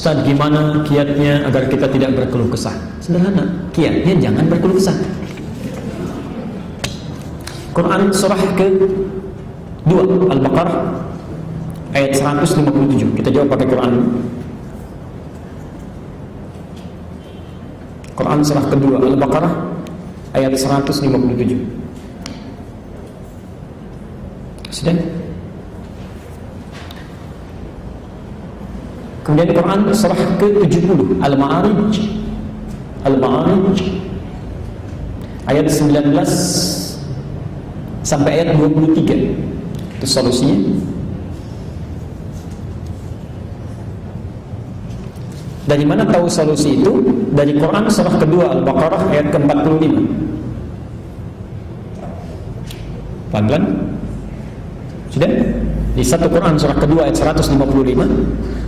Ustaz, gimana kiatnya agar kita tidak berkeluh kesah? Sederhana, kiatnya jangan berkeluh kesah. Quran surah ke-2 Al-Baqarah ayat 157. Kita jawab pakai Quran. Quran surah ke-2 Al-Baqarah ayat 157. Sudah? Kemudian Quran surah ke-70 Al-Ma'arij ayat 19 sampai ayat 23. Itu solusinya. Dari mana tahu solusi itu? Dari Quran surah kedua Al-Baqarah ayat ke-45. Pelan-pelan. Sudah? Di satu Quran surah kedua ayat 155,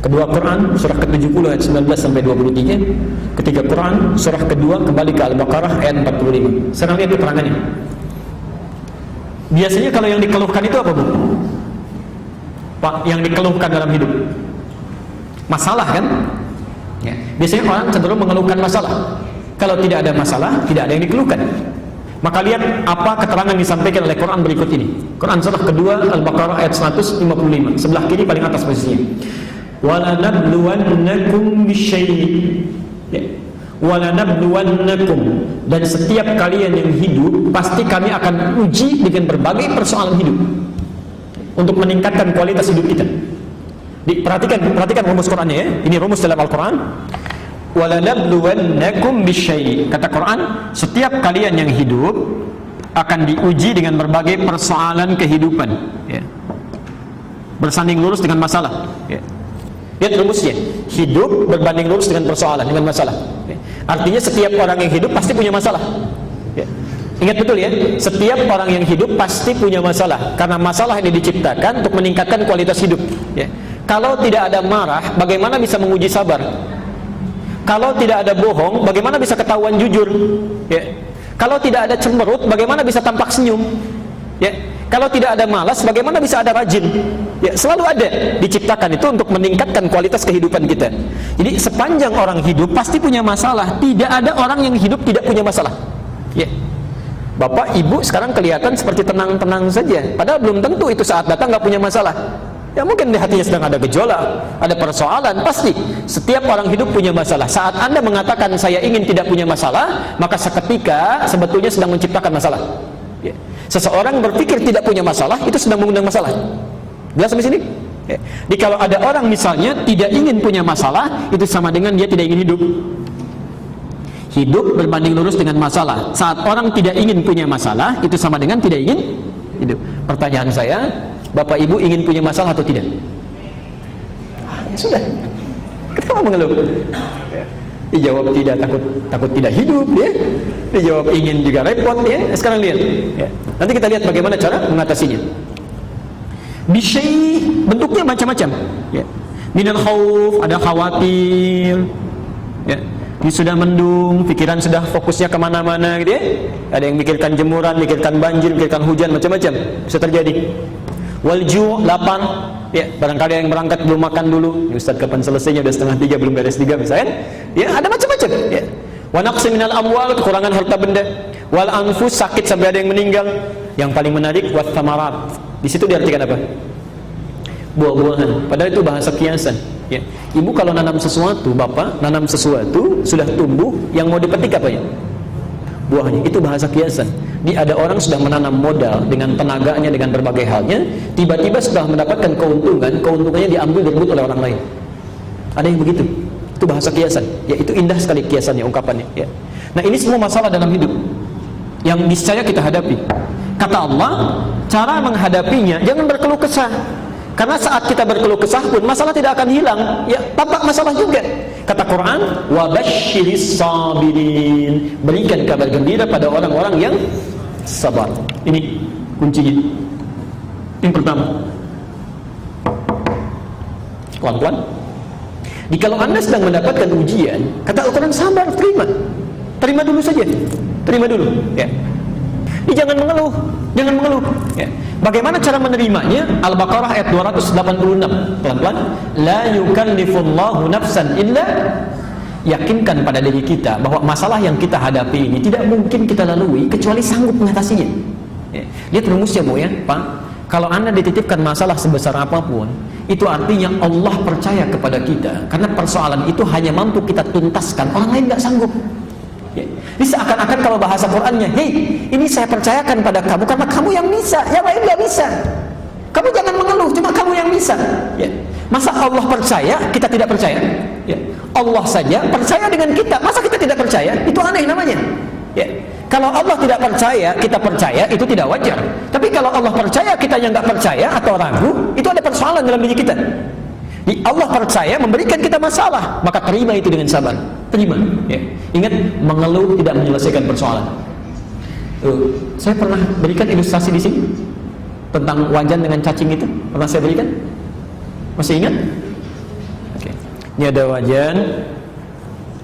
kedua Quran surah ke-70 ayat 19 sampai 23, ketiga Quran surah kedua kembali ke Al-Baqarah ayat 45. Sekarang lihat keterangannya. Biasanya kalau yang dikeluhkan itu apa, Bu? Pak, yang dikeluhkan dalam hidup masalah kan? Ya. Biasanya orang cenderung mengeluhkan masalah. Kalau tidak ada masalah, tidak ada yang dikeluhkan. Maka lihat apa keterangan disampaikan oleh Quran berikut ini. Quran surah kedua Al-Baqarah ayat 155, sebelah kiri paling atas posisinya. Walanabluwannakum bisyai'. Ya. Walanabluwannakum, dan setiap kalian yang hidup pasti kami akan uji dengan berbagai persoalan hidup untuk meningkatkan kualitas hidup kita. Perhatikan rumus Qurannya ya. Ini rumus dalam Al-Quran. Walanabluwannakum bisyai'. Kata Quran, setiap kalian yang hidup akan diuji dengan berbagai persoalan kehidupan, ya. Bersanding lurus dengan masalah, ya. Lihat rumusnya. Hidup berbanding lurus dengan persoalan, dengan masalah, ya. Artinya setiap orang yang hidup pasti punya masalah, ya. Ingat betul ya, setiap orang yang hidup pasti punya masalah, karena masalah ini diciptakan untuk meningkatkan kualitas hidup, ya. Kalau tidak ada marah, bagaimana bisa menguji sabar? Kalau tidak ada bohong, bagaimana bisa ketahuan jujur? Ya. Kalau tidak ada cemberut, bagaimana bisa tampak senyum? Ya. Kalau tidak ada malas, bagaimana bisa ada rajin? Ya, selalu ada, diciptakan itu untuk meningkatkan kualitas kehidupan kita. Jadi sepanjang orang hidup pasti punya masalah. Tidak ada orang yang hidup tidak punya masalah. Ya. Bapak, ibu sekarang kelihatan seperti tenang-tenang saja, padahal belum tentu itu saat datang nggak punya masalah. Ya mungkin di hatinya sedang ada gejolak, ada persoalan. Pasti setiap orang hidup punya masalah. Saat Anda mengatakan saya ingin tidak punya masalah, maka seketika sebetulnya sedang menciptakan masalah, ya. Seseorang berpikir tidak punya masalah, itu sedang mengundang masalah. Jelas sampai sini? Ya. Jadi kalau ada orang misalnya tidak ingin punya masalah, itu sama dengan dia tidak ingin hidup. Hidup berbanding lurus dengan masalah. Saat orang tidak ingin punya masalah, itu sama dengan tidak ingin hidup. Pertanyaan saya, Bapak Ibu ingin punya masalah atau tidak? Ya sudah. Kenapa mengeluh? Ya. Dijawab tidak, takut tidak hidup, ya. Dijawab ingin juga repot, ya. Sekarang lihat, ya. Nanti kita lihat bagaimana cara mengatasinya. Bisyai, bentuknya macam-macam, ya. Minal khauf, ada khawatir, ya. Ini sudah mendung, pikiran sudah fokusnya kemana-mana, gitu ya. Ada yang mikirkan jemuran, mikirkan banjir, mikirkan hujan, macam-macam bisa terjadi. Walju, lapar, ya. Barangkali yang berangkat belum makan dulu. Ustaz, kapan selesainya? Udah 2:30, belum beres 3 misalnya. Ya, ada macam-macam, ya. Wa naqsi minal amwal, kekurangan harta benda. Wal anfus, sakit sampai ada yang meninggal. Yang paling menarik, wat thamarat. Di situ diartikan apa? Buah-buahan. Padahal itu bahasa kiasan, ya. Ibu kalau nanam sesuatu, bapak nanam sesuatu sudah tumbuh, yang mau dipetik apa ya? Buahnya. Itu bahasa kiasan. Ada orang sudah menanam modal dengan tenaganya, dengan berbagai halnya, tiba-tiba setelah mendapatkan keuntungan, keuntungannya diambil direbut oleh orang lain. Ada yang begitu. Itu bahasa kiasan. Ya, itu indah sekali kiasannya, ungkapannya, ya. Nah, ini semua masalah dalam hidup yang niscaya kita hadapi. Kata Allah, cara menghadapinya jangan berkeluh kesah. Karena saat kita berkeluh kesah pun masalah tidak akan hilang, ya, tampak masalah juga. Kata Quran, wa basyiris sabirin, berikan kabar gembira pada orang-orang yang sabar. Ini kuncinya. Yang pertama, kawan-kawan, kalau Anda sedang mendapatkan ujian, kata Al-Quran, sabar, terima dulu saja, terima dulu, ya. Ini jangan mengeluh, jangan mengeluh. Ya. Bagaimana cara menerimanya? Al-Baqarah ayat 286. Pelan-pelan. La yukallifullahu nafsan illa, yakinkan pada diri kita bahwa masalah yang kita hadapi ini tidak mungkin kita lalui kecuali sanggup mengatasinya. Ya. Lihat rumusnya Bu ya, Pak. Kalau Anda dititipkan masalah sebesar apapun, itu artinya Allah percaya kepada kita, karena persoalan itu hanya mampu kita tuntaskan, orang lain nggak sanggup. Ya. Ini seakan-akan kalau bahasa Qur'annya, hei, ini saya percayakan pada kamu karena kamu yang bisa, yang lain nggak bisa. Kamu jangan mengeluh, cuma kamu yang bisa. Ya. Masa Allah percaya, kita tidak percaya? Ya. Allah saja percaya dengan kita, masa kita tidak percaya? Itu aneh namanya. Ya. Kalau Allah tidak percaya, kita percaya, itu tidak wajar. Tapi kalau Allah percaya, kita yang nggak percaya atau ragu, itu ada persoalan dalam diri kita. Allah percaya memberikan kita masalah, maka terima itu dengan sabar. Terima. Ya. Ingat, mengeluh tidak menyelesaikan persoalan. Saya pernah berikan ilustrasi di sini tentang wajan dengan cacing itu. Pernah saya berikan? Masih ingat? Oke. Ini ada wajan.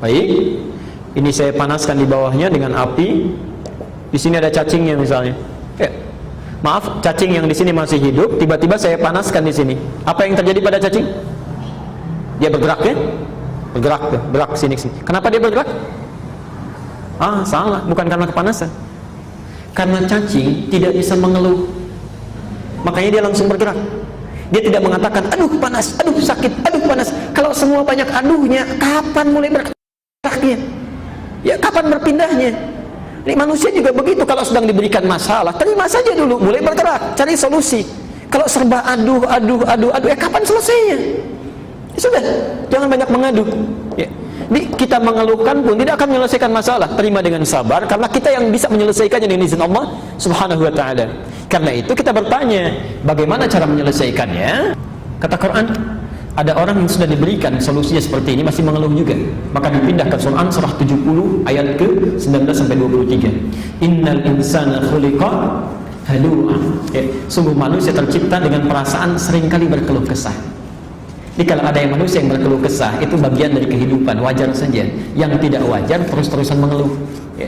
Baik. Ini saya panaskan di bawahnya dengan api. Di sini ada cacingnya misalnya. Ya. Maaf, cacing yang di sini masih hidup. Tiba-tiba saya panaskan di sini. Apa yang terjadi pada cacing? Dia bergerak ya? Bergerak sini sini. Kenapa dia bergerak? Salah, bukan karena kepanasan. Karena cacing tidak bisa mengeluh. Makanya dia langsung bergerak. Dia tidak mengatakan, aduh panas, aduh sakit, aduh panas. Kalau semua banyak aduhnya, kapan mulai bergeraknya? Ya kapan berpindahnya? Ini manusia juga begitu, kalau sedang diberikan masalah, terima saja dulu, mulai bergerak, cari solusi. Kalau serba aduh, ya kapan selesainya? Ya sudah, jangan banyak mengadu. Ya. Jadi kita mengeluhkan pun tidak akan menyelesaikan masalah. Terima dengan sabar, karena kita yang bisa menyelesaikannya dengan izin Allah Subhanahu wa Ta'ala. Karena itu kita bertanya, bagaimana cara menyelesaikannya? Kata Quran, ada orang yang sudah diberikan solusinya seperti ini masih mengeluh juga, maka dipindah ke surah 70 ayat ke 19 sampai 23. Innal insana khuliqa halu'a. Ya, sungguh manusia tercipta dengan perasaan seringkali berkeluh kesah. Jadi kalau ada yang manusia yang berkeluh kesah, itu bagian dari kehidupan, wajar saja. Yang tidak wajar terus-terusan mengeluh, ya.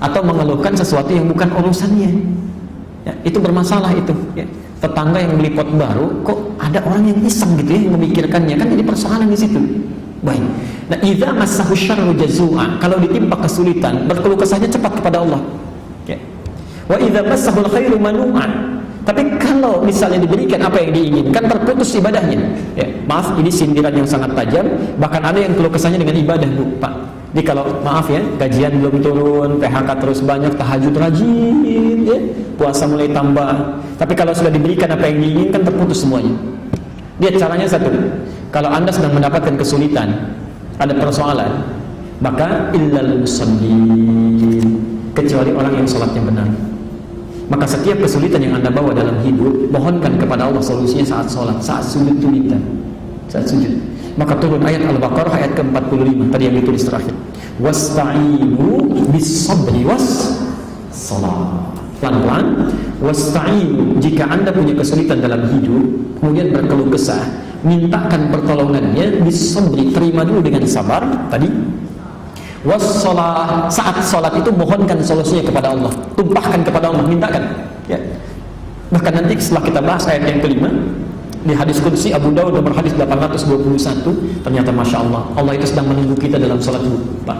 Atau mengeluhkan sesuatu yang bukan urusannya. Ya, itu bermasalah itu. Ya. Tetangga yang beli pot baru, kok ada orang yang iseng gitu ya, yang memikirkannya, kan jadi persoalan di situ. Baik. Nah, idza massahu syarru jazua, kalau ditimpa kesulitan, berkeluh kesahnya cepat kepada Allah. Ya. Wa idza massahu khairu manu'an. Tapi kalau misalnya diberikan apa yang diinginkan, terputus ibadahnya. Ya, maaf, ini sindiran yang sangat tajam. Bahkan ada yang keluh kesahnya dengan ibadah, Bu, Pak. Jadi kalau maaf ya, gajian belum turun, PHK terus banyak, tahajud rajin, ya, puasa mulai tambah. Tapi kalau sudah diberikan apa yang diinginkan, terputus semuanya. Lihat caranya satu. Kalau Anda sedang mendapatkan kesulitan, ada persoalan, maka illal musallin, kecuali orang yang sholatnya benar. Maka setiap kesulitan yang Anda bawa dalam hidup, mohonkan kepada Allah solusinya saat sholat, saat sujud itu minta, saat sujud. Maka turun ayat Al-Baqarah ayat ke-45 tadi yang ditulis terakhir. Wasta'inu bis-sabri was-salat. Pelan-pelan. Wasta'inu, jika Anda punya kesulitan dalam hidup, kemudian berkeluh kesah, mintakan pertolongannya bis-sabri, terima dulu dengan sabar tadi. Was-salat, saat salat itu mohonkan solusinya kepada Allah, tumpahkan kepada Allah, mintakan. Ya. Bahkan nanti setelah kita bahas ayat yang kelima, di hadis qudsi Abu Dawud nomor hadis 821, ternyata Masya Allah, Allah itu sedang menunggu kita dalam salat Pak.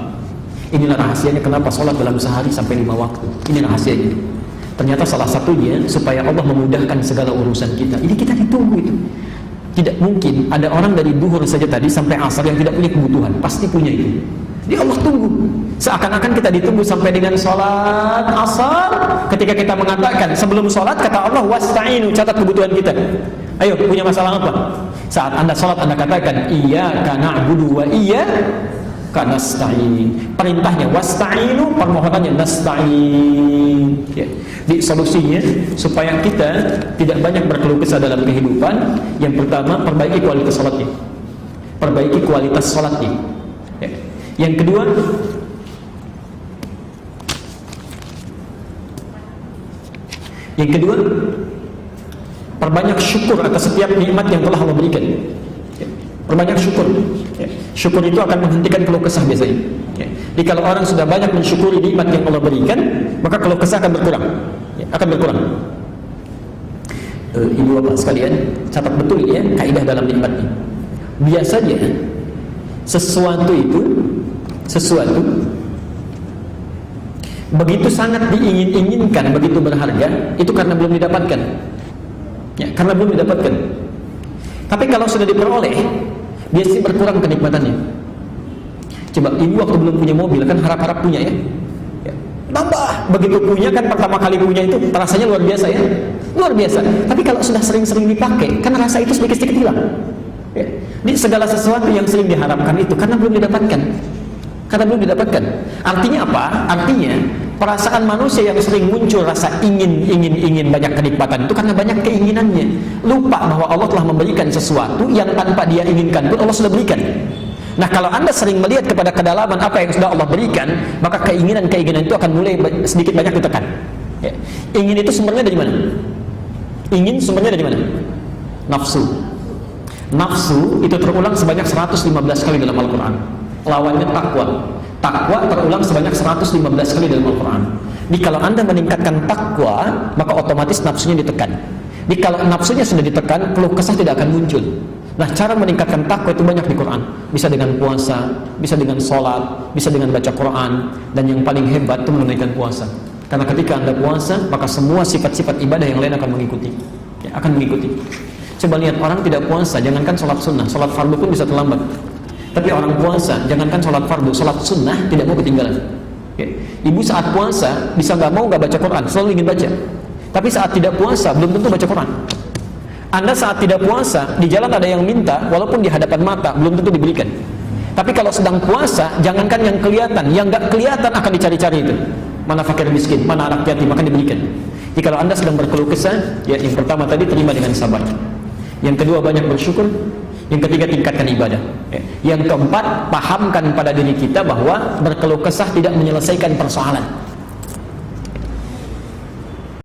Inilah rahasianya kenapa salat dalam sehari sampai 5 waktu. Ini rahasianya. Ternyata salah satunya supaya Allah memudahkan segala urusan kita. Ini kita ditunggu itu. Tidak mungkin ada orang dari duhur saja tadi sampai asar yang tidak punya kebutuhan, pasti punya itu. Jadi Allah tunggu. Seakan-akan kita ditunggu sampai dengan sholat asar. Ketika kita mengatakan sebelum sholat, kata Allah wasta'inu, catat kebutuhan kita. Ayo, punya masalah apa? Saat Anda sholat, Anda katakan iyyaka na'budu wa iyyaka nasta'in. Perintahnya wasta'inu, permohonannya nasta'in. Ya. Di solusinya supaya kita tidak banyak berkeluh kesah dalam kehidupan, yang pertama perbaiki kualitas sholatnya. Perbaiki kualitas sholatnya. Ya. Yang kedua, perbanyak syukur atas setiap nikmat yang telah Allah berikan. Ya. Perbanyak syukur. Ya. Syukur itu akan menghentikan keluh kesah biasanya. Ya. Jadi kalau orang sudah banyak mensyukuri nikmat yang Allah berikan, maka keluh kesah akan berkurang. Ya, akan berkurang. Ibu bapak sekalian, catat betul ya kaidah dalam nikmat ini. Biasanya sesuatu begitu sangat diingin-inginkan, begitu berharga, itu karena belum didapatkan. Ya, karena belum didapatkan. Tapi kalau sudah diperoleh, biasanya berkurang kenikmatannya. Coba ibu waktu belum punya mobil kan harap-harap punya ya. Nambah, begitu punya kan pertama kali punya itu rasanya luar biasa ya, luar biasa. Tapi kalau sudah sering-sering dipakai, kan rasa itu sedikit-sedikit hilang. Ya. Jadi segala sesuatu yang sering diharapkan itu karena belum didapatkan, karena belum didapatkan. Artinya apa? Artinya perasaan manusia yang sering muncul rasa ingin banyak kenikmatan itu karena banyak keinginannya. Lupa bahwa Allah telah memberikan sesuatu yang tanpa dia inginkan pun Allah sudah berikan. Nah, kalau Anda sering melihat kepada kedalaman apa yang sudah Allah berikan, maka keinginan-keinginan itu akan mulai sedikit banyak ditekan. Ya. Ingin itu sumbernya dari mana? Ingin sumbernya dari mana? Nafsu. Nafsu itu terulang sebanyak 115 kali dalam Al-Quran. Lawannya takwa. Takwa terulang sebanyak 115 kali dalam Al-Quran. Jadi kalau Anda meningkatkan takwa, maka otomatis nafsunya ditekan. Jadi kalau nafsunya sudah ditekan, keluh kesah tidak akan muncul. Nah, cara meningkatkan takwa itu banyak di Quran. Bisa dengan puasa, bisa dengan sholat, bisa dengan baca Quran, dan yang paling hebat itu menunaikan puasa. Karena ketika Anda puasa, maka semua sifat-sifat ibadah yang lain akan mengikuti. Ya, akan mengikuti. Coba lihat orang tidak puasa, jangankan sholat sunnah, sholat fardu pun bisa terlambat. Tapi orang puasa, jangankan sholat fardu, sholat sunnah tidak mau ketinggalan. Ya. Ibu saat puasa bisa nggak mau nggak baca Quran, selalu ingin baca. Tapi saat tidak puasa belum tentu baca Quran. Anda saat tidak puasa, di jalan ada yang minta, walaupun di hadapan mata, belum tentu diberikan. Tapi kalau sedang puasa, jangankan yang kelihatan, yang nggak kelihatan akan dicari-cari itu. Mana fakir miskin, mana anak yatim, akan diberikan. Jadi kalau Anda sedang berkeluh kesah, ya yang pertama tadi terima dengan sabar. Yang kedua banyak bersyukur. Yang ketiga tingkatkan ibadah. Ya. Yang keempat pahamkan pada diri kita bahwa berkeluh kesah tidak menyelesaikan persoalan.